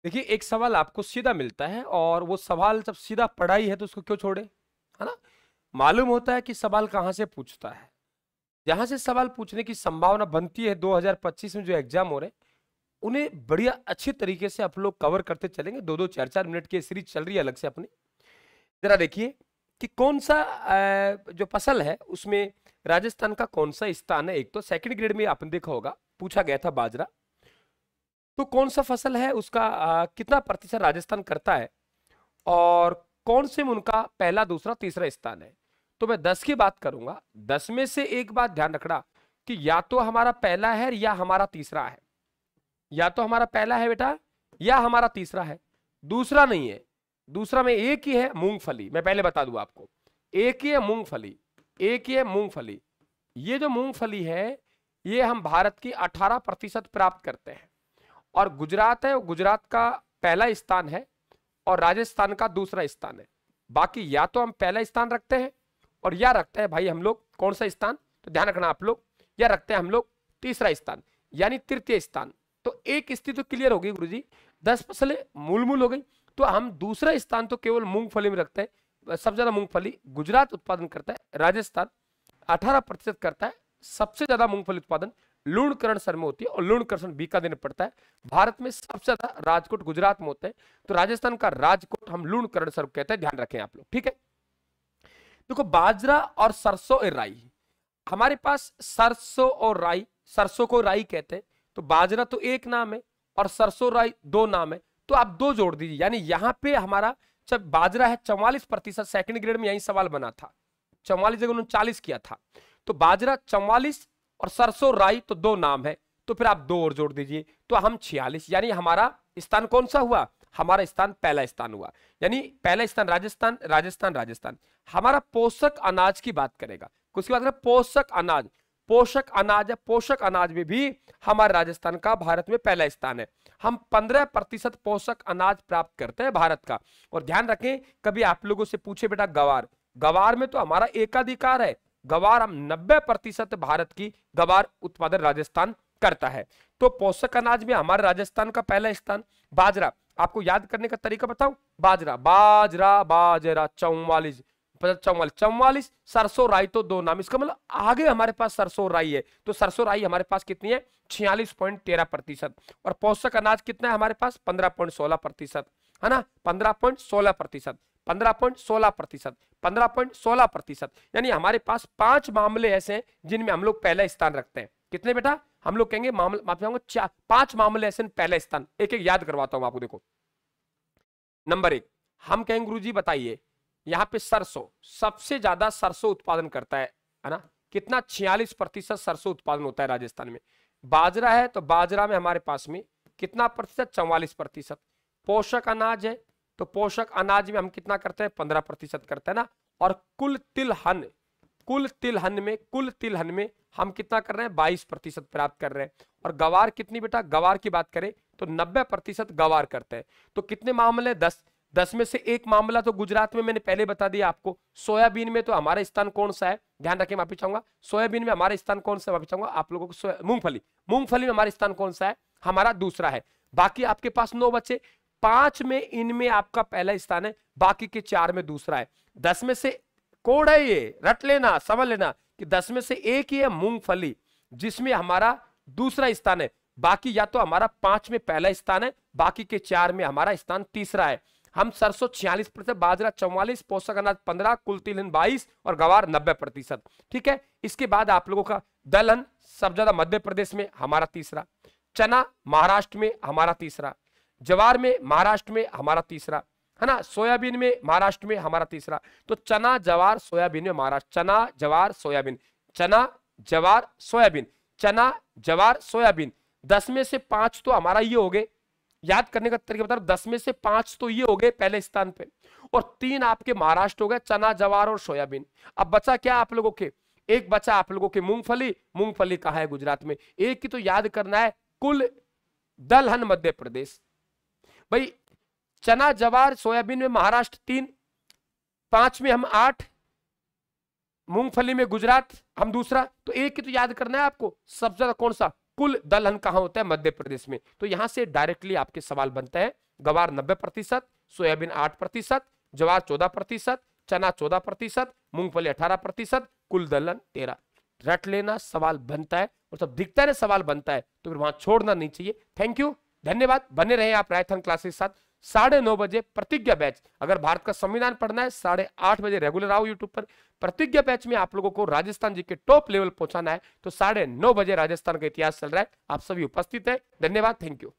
देखिए, एक सवाल आपको सीधा मिलता है और वो सवाल जब सीधा पढ़ा ही है तो उसको क्यों छोड़े, है ना। मालूम होता है कि सवाल कहाँ से पूछता है। जहां से सवाल पूछने की संभावना बनती है 2025 में जो एग्जाम हो रहे हैं उन्हें बढ़िया अच्छे तरीके से आप लोग कवर करते चलेंगे। 2-2 4-4 मिनट की सीरीज चल रही है अलग से अपनी। जरा देखिए कि कौन सा जो फसल है उसमें राजस्थान का कौन सा स्थान है। एक तो सेकंड ग्रेड में आपने देखा होगा पूछा गया था बाजरा, तो कौन सा फसल है उसका कितना प्रतिशत राजस्थान करता है और कौन से में उनका पहला दूसरा तीसरा स्थान है। तो मैं 10 की बात करूंगा। 10 में से एक बात ध्यान रखना कि या तो हमारा पहला है या हमारा तीसरा है, या तो हमारा पहला है बेटा या हमारा तीसरा है, दूसरा नहीं है। दूसरा में एक ही है मूंगफली। मैं पहले बता दूं आपको, एक ही है मूंगफली, एक ही है मूंगफली। ये जो मूंगफली है ये हम भारत की 18% प्राप्त करते हैं और गुजरात है वो गुजरात का पहला स्थान है और राजस्थान का दूसरा स्थान है। बाकी या तो हम पहला स्थान रखते हैं और या रखते हैं भाई हम लोग कौन सा स्थान, तो ध्यान रखना आप लोग, या रखते हैं हम लोग तीसरा स्थान यानी तृतीय स्थान। तो एक स्थिति तो क्लियर हो गई गुरुजी, 10 फसलें मूल हो गई। तो हम दूसरा स्थान तो केवल मूंगफली में रखते हैं। सबसे ज्यादा मूंगफली गुजरात उत्पादन करता है, राजस्थान 18% करता है। सबसे ज्यादा मूंगफली उत्पादन लूणकरणसर में होती है और लूणकरणसर बीकानेर पड़ता है। भारत में सबसे ज्यादा राजकोट गुजरात में होता है, तो राजस्थान का राजकोट हम लूणकरणसर कहते हैं, ध्यान रखें आप लोग, ठीक है। देखो बाजरा और सरसों और राई, हमारे पास सरसों और राई, सरसों को राई कहते हैं, तो बाजरा तो एक नाम है और सरसों राई दो नाम है, तो आप दो जोड़ दीजिए। यानी यहां पे हमारा जब बाजरा है 44%, सेकंड ग्रेड में यही सवाल बना था, 44 जगह उन्होंने 40 किया था, तो बाजरा 44 और सरसों राई तो दो नाम है, तो फिर आप दो और जोड़ दीजिए तो हम 46। यानी हमारा स्थान कौन सा हुआ, हमारा स्थान पहला स्थान हुआ। यानी पहला स्थान राजस्थान, राजस्थान, राजस्थान। हमारा पोषक अनाज की बात करेगा, उसकी बात करें पोषक अनाज, पोषक अनाज है, पोषक अनाज में भी हमारे राजस्थान का भारत में पहला स्थान है। हम 15% पोषक अनाज प्राप्त करते हैं भारत का। और ध्यान रखें कभी आप लोगों से पूछे बेटा गवार, गवार में तो हमारा एकाधिकार है, गवार हम 90% भारत की गवार उत्पादन राजस्थान करता है। तो पोषक अनाज में हमारे राजस्थान का पहला स्थान। बाजरा, आपको याद करने का तरीका बताऊं, बाजरा बाजरा बाजरा 44 44 44, सरसों राई तो दो नाम, इसका मतलब आगे हमारे पास सरसों राई है, तो सरसों राई हमारे पास कितनी है 46.13%। और पोषक अनाज कितना है हमारे पास 15.16%, है ना, 15.16%, 15.16%, 15.16%। यानी हमारे पास 5 मामले ऐसे हैं जिनमें हम लोग पहला स्थान रखते हैं। कितने बेटा, हम लोग कहेंगे मामले, माफी चाहूंगा 5 मामले ऐसे पहला स्थान। एक एक याद करवाता हूं आपको। देखो नंबर 1 हम कहेंगे गुरुजी बताइए, यहाँ पे सरसों सबसे ज्यादा सरसों उत्पादन करता है ना, कितना 46% सरसों उत्पादन होता है राजस्थान में। बाजरा है तो बाजरा में हमारे पास में कितना प्रतिशत 44%। पोषक अनाज है तो पोषक अनाज में हम कितना करते हैं 15% करते हैं ना। और कुल तिलहन, कुल तिलहन में हम कितना कर रहे हैं 22% प्राप्त कर रहे हैं। और गवार कितनी बेटा, गवार की बात करें तो 90% गवार करते हैं। तो कितने मामले 10 में से एक मामला तो गुजरात में मैंने पहले बता दिया आपको। सोयाबीन में तो हमारा स्थान कौन सा है, ध्यान रखें, माफी चाहूंगा, सोयाबीन में हमारा स्थान कौन सा है, माफी चाहूंगा आप लोगों को, मूंगफली, मूंगफली में हमारा स्थान कौन सा है, हमारा दूसरा है। बाकी आपके पास 9 बचे, 5 में इनमें आपका पहला स्थान है, बाकी के 4 में दूसरा है। 10 में से कोड है ये, रट लेना, समझ लेना कि 10 में से एक ही है मूंगफली जिसमें हमारा दूसरा स्थान है। बाकी या तो हमारा 5 में पहला स्थान है, बाकी के 4 में हमारा स्थान तीसरा है। हम सरसों 46%, बाजरा 44, पोषक अनाज 15, कुल तिलहन 22 और गवार 90%। ठीक है। इसके बाद आप लोगों का दलहन सबसे ज्यादा मध्य प्रदेश में हमारा तीसरा, चना महाराष्ट्र में हमारा तीसरा, जवार में महाराष्ट्र में हमारा तीसरा, है ना, सोयाबीन में महाराष्ट्र में हमारा तीसरा। तो चना जवार सोयाबीन में महाराष्ट्र, चना जवार सोयाबीन, चना जवार सोयाबीन, चना जवार सोयाबीन। 10 में से 5 तो हमारा ये हो गए, याद करने का तरीका बता रहा हूं, 10 में से 5 तो ये हो गए पहले स्थान पे और 3 आपके महाराष्ट्र हो गए, चना जवार और सोयाबीन। अब बचा क्या आप लोगों के, एक बचा आप लोगों के मूंगफली। मूंगफली कहां है गुजरात में, एक की तो याद करना है कुल दलहन मध्य प्रदेश। भाई चना जवार सोयाबीन में महाराष्ट्र 3, 5 में हम 8, मूंगफली में गुजरात हम दूसरा, तो एक की तो याद करना है आपको सबसे ज्यादा कौन सा, कुल दलहन कहां होता है मध्य प्रदेश में। तो यहां से डायरेक्टली आपके सवाल बनता है गवार 90%, सोयाबीन 8%, ज्वार 14%, चना 14%, मूंगफली 18%, कुल दलहन 13। रट लेना, सवाल बनता है और जब दिखता है ना सवाल बनता है तो फिर वहां छोड़ना नहीं चाहिए। थैंक यू, धन्यवाद। बने रहे आप रायथन क्लासेस के साथ। 9:30 बजे प्रतिज्ञा बैच, अगर भारत का संविधान पढ़ना है 8:30 बजे रेगुलर आओ यूट्यूब पर। प्रतिज्ञा बैच में आप लोगों को राजस्थान जी के टॉप लेवल पहुंचाना है, तो 9:30 बजे राजस्थान का इतिहास चल रहा है, आप सभी उपस्थित है। धन्यवाद, थैंक यू।